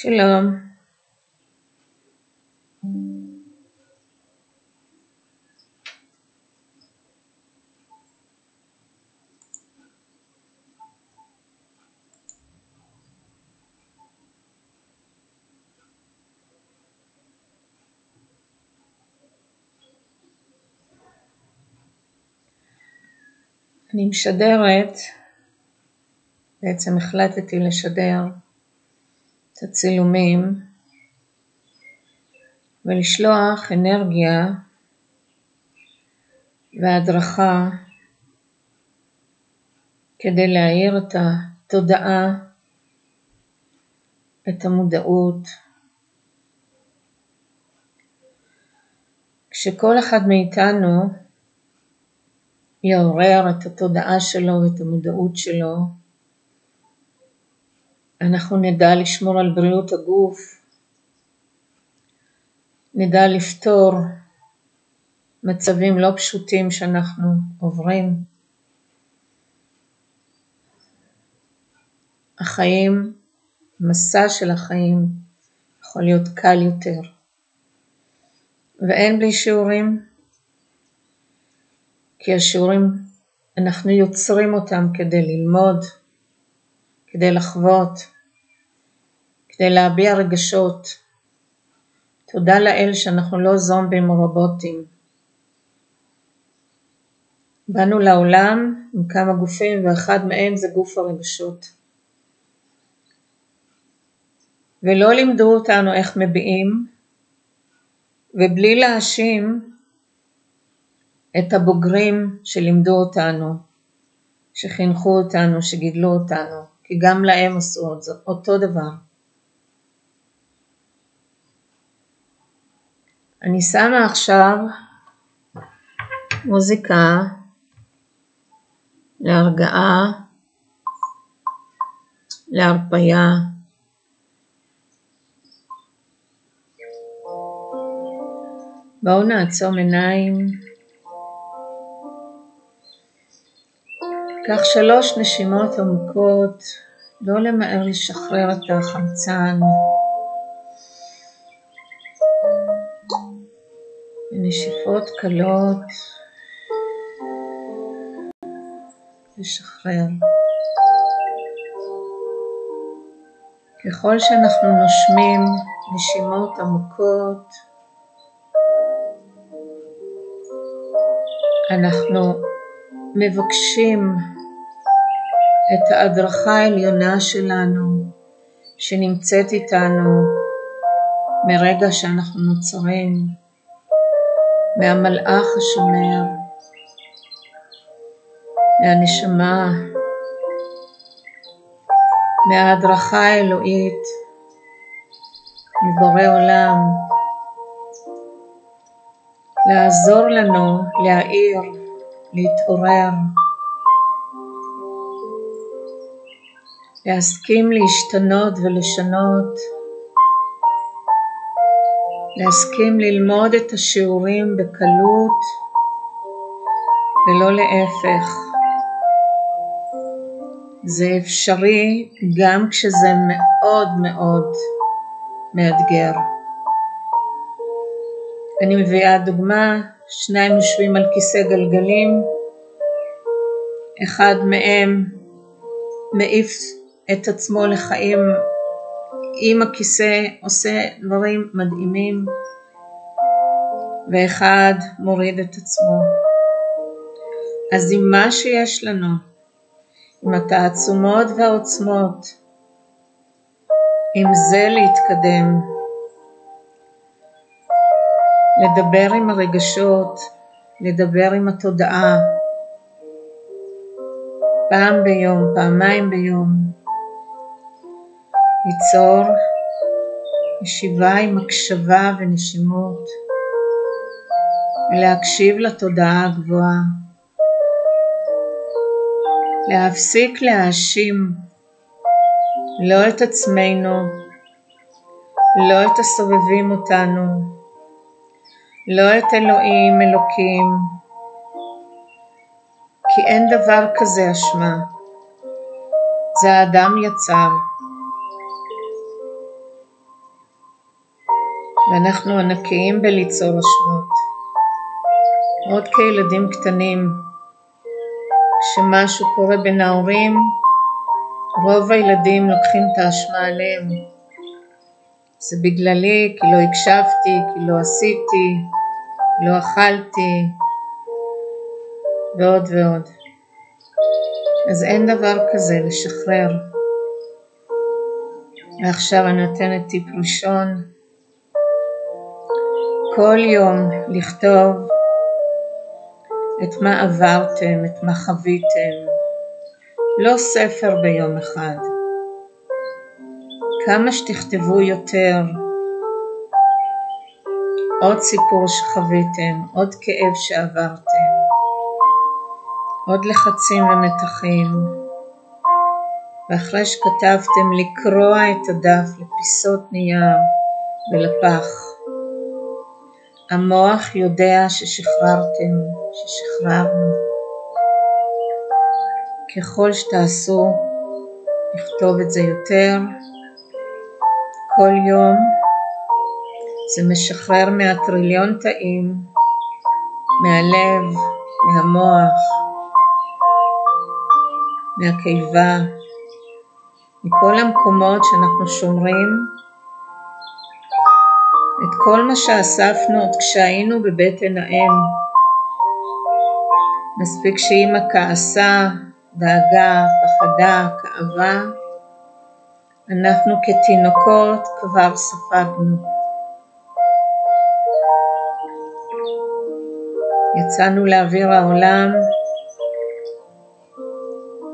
שלום. אני משדרת, בעצם החלטתי לשדר את הצילומים ולשלוח אנרגיה והדרכה כדי להאיר את התודעה, את המודעות. כשכל אחד מאיתנו יעורר את התודעה שלו ואת המודעות שלו, אנחנו נדע לשמור על בריאות הגוף, נדע לפתור מצבים לא פשוטים שאנחנו עוברים. החיים, מסע של החיים, יכול להיות קל יותר. ואין בלי שיעורים, כי השיעורים אנחנו יוצרים אותם כדי ללמוד, כדי לחוות, כדי להביע רגשות. תודה לאל שאנחנו לא זומבים או רובוטים. באנו לעולם עם כמה גופים, ואחד מהם זה גוף הרגשות. ולא לימדו אותנו איך מביעים, ובלי להאשים את הבוגרים שלימדו אותנו, שחינכו אותנו, שגידלו אותנו, כי גם להם עשו אותו דבר. אני שמה עכשיו מוזיקה להרגעה, להרפיה. בואו נעצום עיניים. קח 3 נשימות עמוקות, לא למהר לשחרר את החמצן. ונשיפות קלות, לשחרר. ככל שאנחנו נושמים נשימות עמוקות, אנחנו מבקשים את ההדרכה העליונה שלנו, שנמצאת איתנו מרגע שאנחנו נוצרים, מהמלאך השומר, מהנשמה, מההדרכה האלוהית, מבורא עולם, לעזור לנו להאיר, להתעורר, להסכים להשתנות ולשנות, להסכים ללמוד את השיעורים בקלות ולא להפך. זה אפשרי גם כשזה מאוד מאוד מאתגר. אני מביאה דוגמה, 2 יושבים על כיסא גלגלים, אחד מהם מעיף את עצמו לחיים עם הכיסא, עושה דברים מדהימים, ואחד מוריד את עצמו. אז עם מה שיש לנו, עם התעצומות והעוצמות, עם זה להתקדם, לדבר עם הרגשות, לדבר עם התודעה, פעם ביום, פעמיים ביום, ליצור ישיבה עם הקשבה ונשימות, ולהקשיב לתודעה הגבוהה, להפסיק להאשים לא את עצמנו, לא את הסובבים אותנו, לא את אלוהים, אלוקים, כי אין דבר כזה אשמה, זה האדם יצר. ואנחנו ענקיים בליצור אשמות. עוד כילדים קטנים, כשמשהו קורה בין ההורים, רוב הילדים לוקחים את האשמה עליהם. זה בגללי, כי לא הקשבתי, כי לא עשיתי, לא אכלתי, ועוד ועוד. אז אין דבר כזה לשחרר. ועכשיו אני נותנת טיפ ראשון. כל יום לכתוב את מה עברתם, את מה חוויתם. לא ספר ביום אחד. כמה שתכתבו יותר, עוד סיפור שחוויתם, עוד כאב שעברתם, עוד לחצים ומתחים. ואחרי שכתבתם לקרוע את הדף לפיסות נייר ולפח. המוח יודע ששחררתם, ששחררנו. ככל שתעשו, לכתוב את זה יותר, כל יום, זה משחרר מהטריליון תאים, מהלב, מהמוח, מהקיבה, מכל המקומות שאנחנו שומרים, את כל מה שאספנו עוד כשהיינו בבטן האם. מספיק שאמא כעסה, דאגה, פחדה, כאבה, אנחנו כתינוקות כבר ספגנו. יצאנו לאוויר העולם,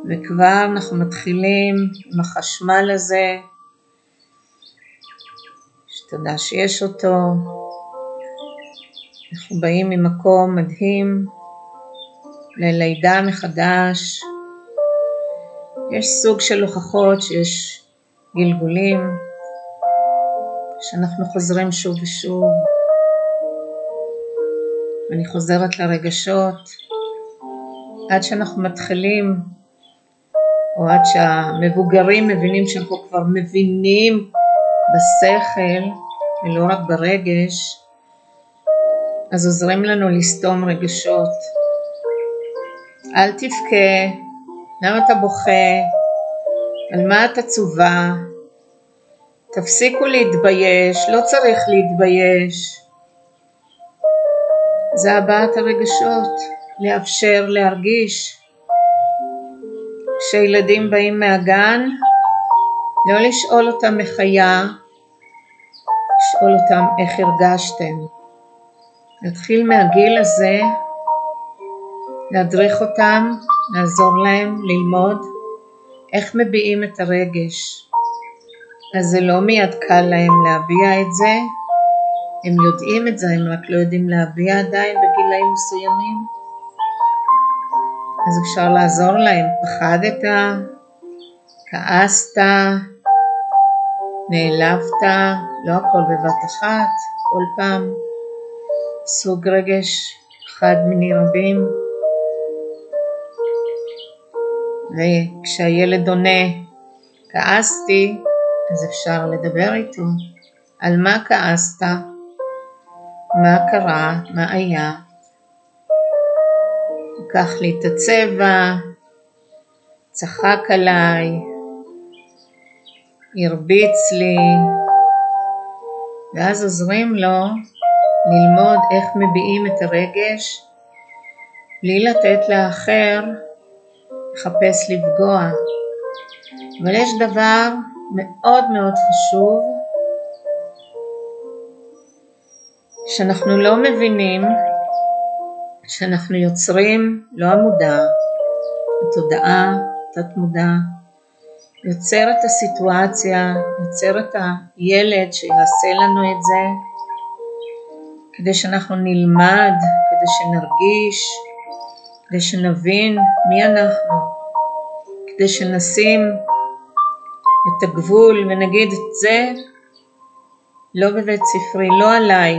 וכבר אנחנו מתחילים עם החשמל הזה, שתדע שיש אותו. אנחנו באים ממקום מדהים, ללידה מחדש. יש סוג של הוכחות שיש גלגולים, שאנחנו חוזרים שוב ושוב. אני חוזרת לרגשות, עד שאנחנו מתחילים, או עד שהמבוגרים מבינים שאנחנו כבר מבינים בשכל, ולא רק ברגש, אז עוזרים לנו לסתום רגשות. אל תבכה, למה אתה בוכה? על מה את עצובה? תפסיקו להתבייש, לא צריך להתבייש. זה הבעת הרגשות, לאפשר, להרגיש. כשילדים באים מהגן, לא לשאול אותם מחיה, לשאול אותם איך הרגשתם. נתחיל מהגיל הזה, להדריך אותם, לעזור להם, ללמוד איך מביעים את הרגש. אז זה לא מיד קל להם להביע את זה, הם יודעים את זה, הם רק לא יודעים להביע עדיין בגילאים מסוימים. אז אפשר לעזור להם, פחדת, כעסת, נעלבת, לא הכל בבת אחת, כל פעם סוג רגש אחד מיני רבים. וכשהילד עונה, כעסתי, אז אפשר לדבר איתו. על מה כעסת? מה קרה? מה היה? לקח לי את הצבע, צחק עליי, הרביץ לי, ואז עוזרים לו ללמוד איך מביעים את הרגש, בלי לתת לאחר לחפש לפגוע. אבל יש דבר מאוד מאוד חשוב, שאנחנו לא מבינים, שאנחנו יוצרים, לא המודע, התודעה, תת מודע, יוצר את הסיטואציה, יוצר את הילד שיעשה לנו את זה, כדי שאנחנו נלמד, כדי שנרגיש, כדי שנבין מי אנחנו, כדי שנשים את הגבול ונגיד את זה לא בבית ספרי, לא עליי.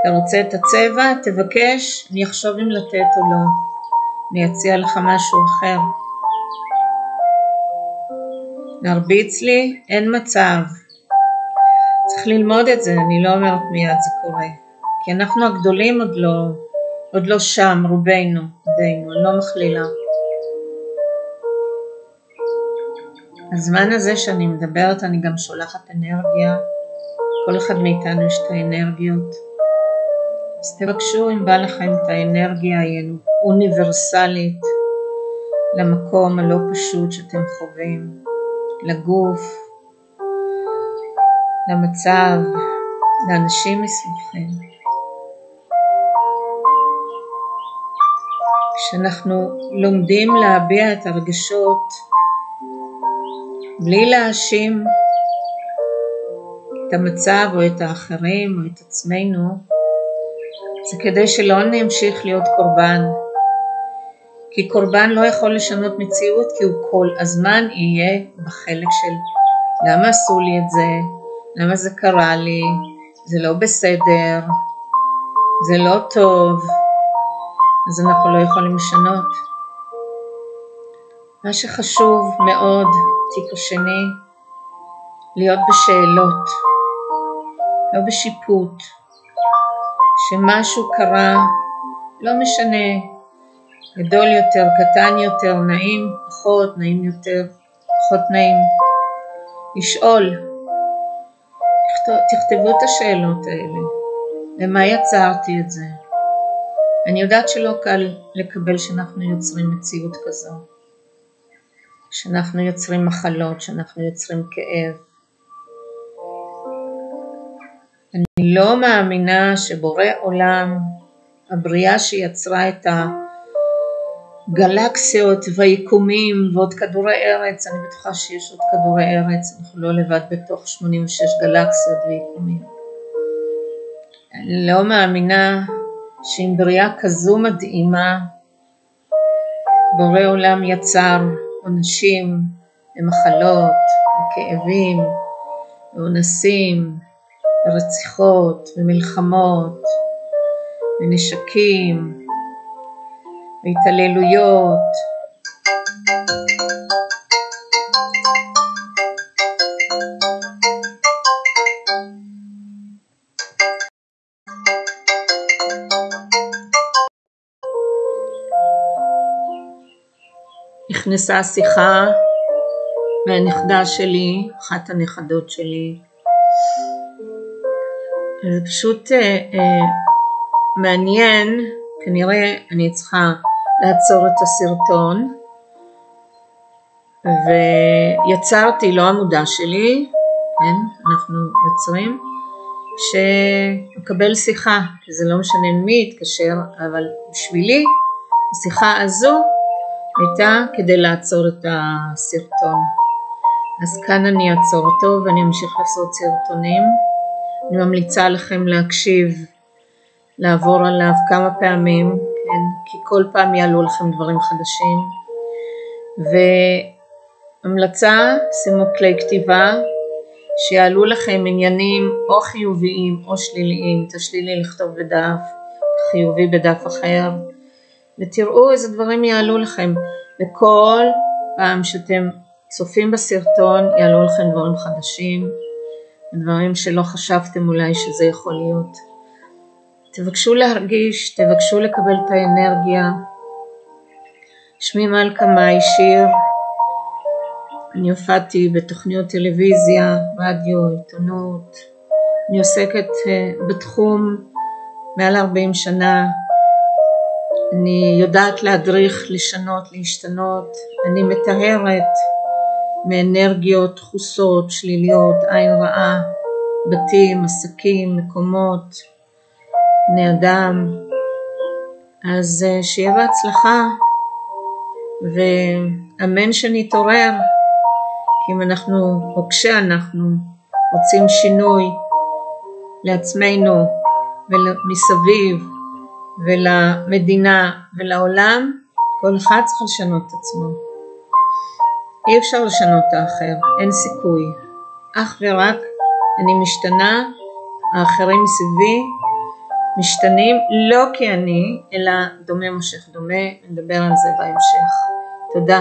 אתה רוצה את הצבע? תבקש, אני אחשוב אם לתת או לא. אני אציע לך משהו אחר. נרביץ לי, אין מצב. צריך ללמוד את זה, אני לא אומרת מיד זה קורה. כי אנחנו הגדולים עוד לא שם, רובנו, אני לא מכלילה. הזמן הזה שאני מדברת, אני גם שולחת אנרגיה. כל אחד מאיתנו יש את האנרגיות. אז תבקשו אם בא לכם את האנרגיה האוניברסלית למקום הלא פשוט שאתם חווים, לגוף, למצב, לאנשים מסביבכם. כשאנחנו לומדים להביע את הרגשות בלי להאשים את המצב או את האחרים או את עצמנו, זה כדי שלא נמשיך להיות קורבן. כי קורבן לא יכול לשנות מציאות, כי הוא כל הזמן יהיה בחלק של למה עשו לי את זה, למה זה קרה לי, זה לא בסדר, זה לא טוב, אז אנחנו לא יכולים לשנות. מה שחשוב מאוד, טיפ השני, להיות בשאלות, לא בשיפוט. שמשהו קרה, לא משנה, גדול יותר, קטן יותר, נעים פחות, נעים יותר, פחות נעים. לשאול, תכתבו את השאלות האלה, למה יצרתי את זה? אני יודעת שלא קל לקבל שאנחנו יוצרים מציאות כזו, שאנחנו יוצרים מחלות, שאנחנו יוצרים כאב. אני לא מאמינה שבורא עולם, הבריאה שיצרה את הגלקסיות והיקומים ועוד כדורי ארץ, אני בטוחה שיש עוד כדורי ארץ, אנחנו לא לבד בתוך 86 גלקסיות ויקומים. אני לא מאמינה שעם בריאה כזו מדהימה, בורא עולם יצר אנשים ומחלות וכאבים ואונסים ורציחות ומלחמות ונשקים והתעללויות. נכנסה שיחה מהנכדה שלי, אחת הנכדות שלי. זה פשוט מעניין, כנראה אני צריכה לעצור את הסרטון, ויצרתי, לא המודע שלי, כן, אנחנו יוצרים, שמקבל שיחה, כי זה לא משנה מי יתקשר, אבל בשבילי השיחה הזו הייתה כדי לעצור את הסרטון. אז כאן אני אעצור אותו ואני אמשיך לעשות סרטונים. אני ממליצה לכם להקשיב, לעבור עליו כמה פעמים, כן? כי כל פעם יעלו לכם דברים חדשים. והמלצה, שימו כלי כתיבה, שיעלו לכם עניינים או חיוביים או שליליים, תשלילי לכתוב בדף, חיובי בדף אחר, ותראו איזה דברים יעלו לכם. וכל פעם שאתם צופים בסרטון יעלו לכם דברים חדשים, דברים שלא חשבתם אולי שזה יכול להיות. תבקשו להרגיש, תבקשו לקבל את האנרגיה. שמי מלכה מאי שיר, אני הופעתי בתוכניות טלוויזיה, רדיו, עיתונות. אני עוסקת בתחום מעל 40 שנה. אני יודעת להדריך, לשנות, להשתנות. אני מטהרת מאנרגיות, דחוסות, שליליות, עין רעה, בתים, עסקים, מקומות, בני אדם. אז שיהיה בהצלחה, ואמן שנתעורר, כי אם אנחנו, או כשאנחנו רוצים שינוי לעצמנו ומסביב ולמדינה ולעולם, כל אחד צריך לשנות את עצמו. אי אפשר לשנות את האחר, אין סיכוי. אך ורק אני משתנה, האחרים מסביבי משתנים, לא כי אני, אלא דומה מושך דומה, נדבר על זה בהמשך. תודה.